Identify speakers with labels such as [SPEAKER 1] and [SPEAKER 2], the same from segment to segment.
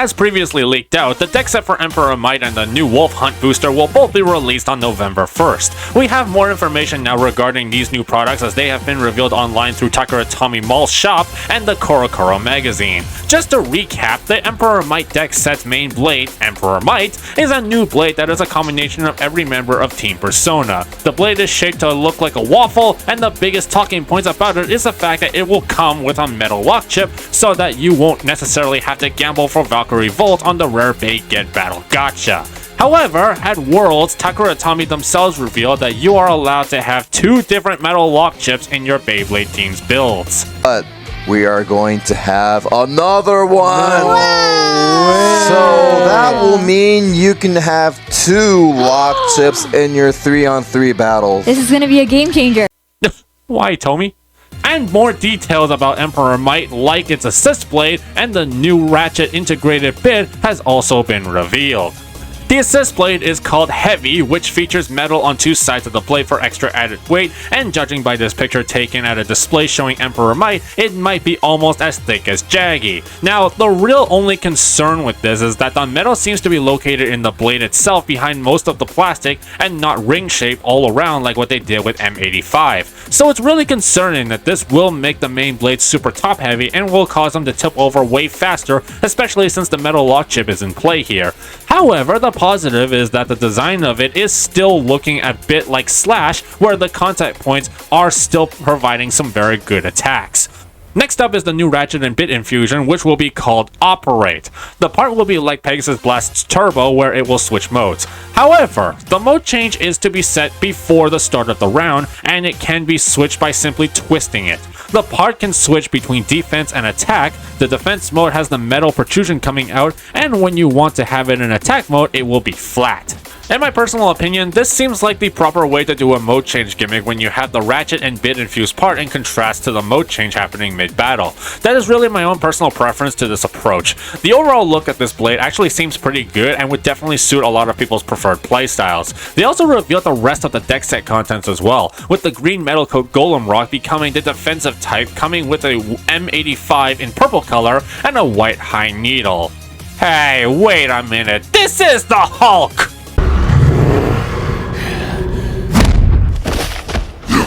[SPEAKER 1] As previously leaked out, the deck set for Emperor Might and the new Wolf Hunt booster will both be released on November 1st. We have more information now regarding these new products as they have been revealed online through Takara Mall's shop and the Corocoro magazine. Just to recap, the Emperor Might deck set's main blade, Emperor Might, is a new blade that is a combination of every member of Team Persona. The blade is shaped to look like a waffle, and the biggest talking points about it is the fact that it will come with a metal lock chip so that you won't necessarily have to gamble for Valkyrie Volt on the rare Beyblade Battle gacha. However, at Worlds, Takara themselves revealed that you are allowed to have 2 different metal lock chips in your Beyblade team's builds.
[SPEAKER 2] But we are going to have another one!
[SPEAKER 3] Wow.
[SPEAKER 2] So that will mean you can have 2 lock chips in your 3-on-3 battles.
[SPEAKER 3] This is going to be a game changer.
[SPEAKER 1] Why, Tomy? And more details about Emperor Might, like its assist blade and the new ratchet integrated bit, has also been revealed. The assist blade is called Heavy, which features metal on 2 sides of the blade for extra added weight, and judging by this picture taken at a display showing Emperor Might, it might be almost as thick as Jaggy. Now, the real only concern with this is that the metal seems to be located in the blade itself behind most of the plastic and not ring shaped all around like what they did with M85. So it's really concerning that this will make the main blade super top heavy and will cause them to tip over way faster, especially since the metal lock chip is in play here. However, the positive is that the design of it is still looking a bit like Slash, where the contact points are still providing some very good attacks. Next up is the new ratchet and bit infusion, which will be called Operate. The part will be like Pegasus Blast's Turbo, where it will switch modes. However, the mode change is to be set before the start of the round, and it can be switched by simply twisting it. The part can switch between defense and attack. The defense mode has the metal protrusion coming out, and when you want to have it in attack mode, it will be flat. In my personal opinion, this seems like the proper way to do a mode change gimmick when you have the ratchet and bit infused part in contrast to the mode change happening mid-battle. That is really my own personal preference to this approach. The overall look at this blade actually seems pretty good and would definitely suit a lot of people's preferred playstyles. They also revealed the rest of the deck set contents as well, with the green metal coat Golem Rock becoming the defensive type, coming with a M85 in purple color and a white high needle. Hey, wait a minute, this is the Hulk!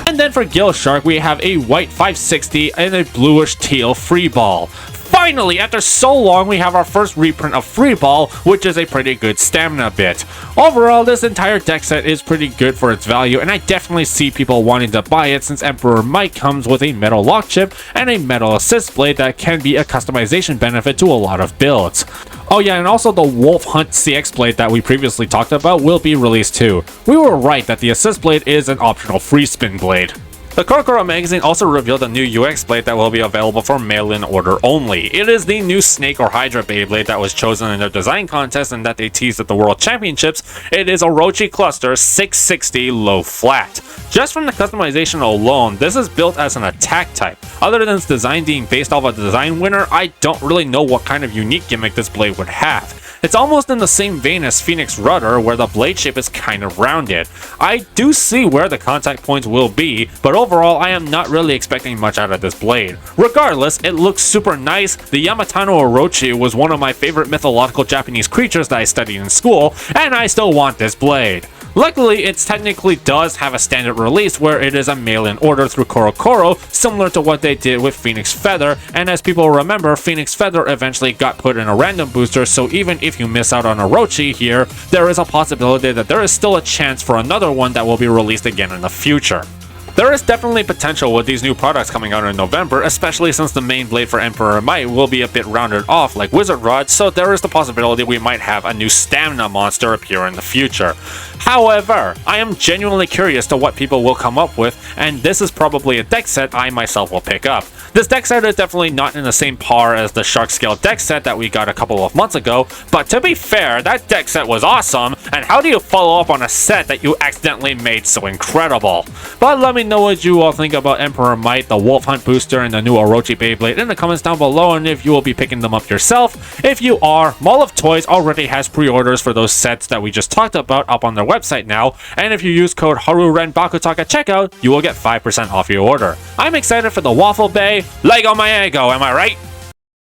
[SPEAKER 1] And then for Gill Shark, we have a white 560 and a bluish teal free ball. Finally, after so long, we have our first reprint of Free Ball, which is a pretty good stamina bit. Overall, this entire deck set is pretty good for its value, and I definitely see people wanting to buy it since Emperor Might comes with a metal lock chip and a metal assist blade that can be a customization benefit to a lot of builds. Oh yeah, and also the Wolf Hunt CX blade that we previously talked about will be released too. We were right that the assist blade is an optional free spin blade. The Corocoro magazine also revealed a new UX blade that will be available for mail-in order only. It is the new Snake or Hydra Beyblade that was chosen in their design contest and that they teased at the World Championships. It is Orochi Cluster 660 low flat. Just from the customization alone, this is built as an attack type. Other than its design being based off a design winner, I don't really know what kind of unique gimmick this blade would have. It's almost in the same vein as Phoenix Rudder, where the blade shape is kind of rounded. I do see where the contact points will be, but overall I am not really expecting much out of this blade. Regardless, it looks super nice. The Yamatano Orochi was one of my favorite mythological Japanese creatures that I studied in school, and I still want this blade. Luckily, it technically does have a standard release where it is a mail-in order through Corocoro, similar to what they did with Phoenix Feather, and as people remember, Phoenix Feather eventually got put in a random booster, so even if you miss out on Orochi here, there is a possibility that there is still a chance for another one that will be released again in the future. There is definitely potential with these new products coming out in November, especially since the main blade for Emperor Might will be a bit rounded off like Wizard Rod, so there is the possibility we might have a new stamina monster appear in the future. However, I am genuinely curious to what people will come up with, and this is probably a deck set I myself will pick up. This deck set is definitely not in the same par as the Shark Scale deck set that we got a couple of months ago, but to be fair, that deck set was awesome, and how do you follow up on a set that you accidentally made so incredible? But let me know what you all think about Emperor Might, the Wolf Hunt booster, and the new Orochi Beyblade in the comments down below, and if you will be picking them up yourself. If you are, Mall of Toys already has pre-orders for those sets that we just talked about up on their website now, and if you use code HaruRenBakuTalk at checkout, you will get 5% off your order. I'm excited for the Waffle Bay. Lego my ego, am I right?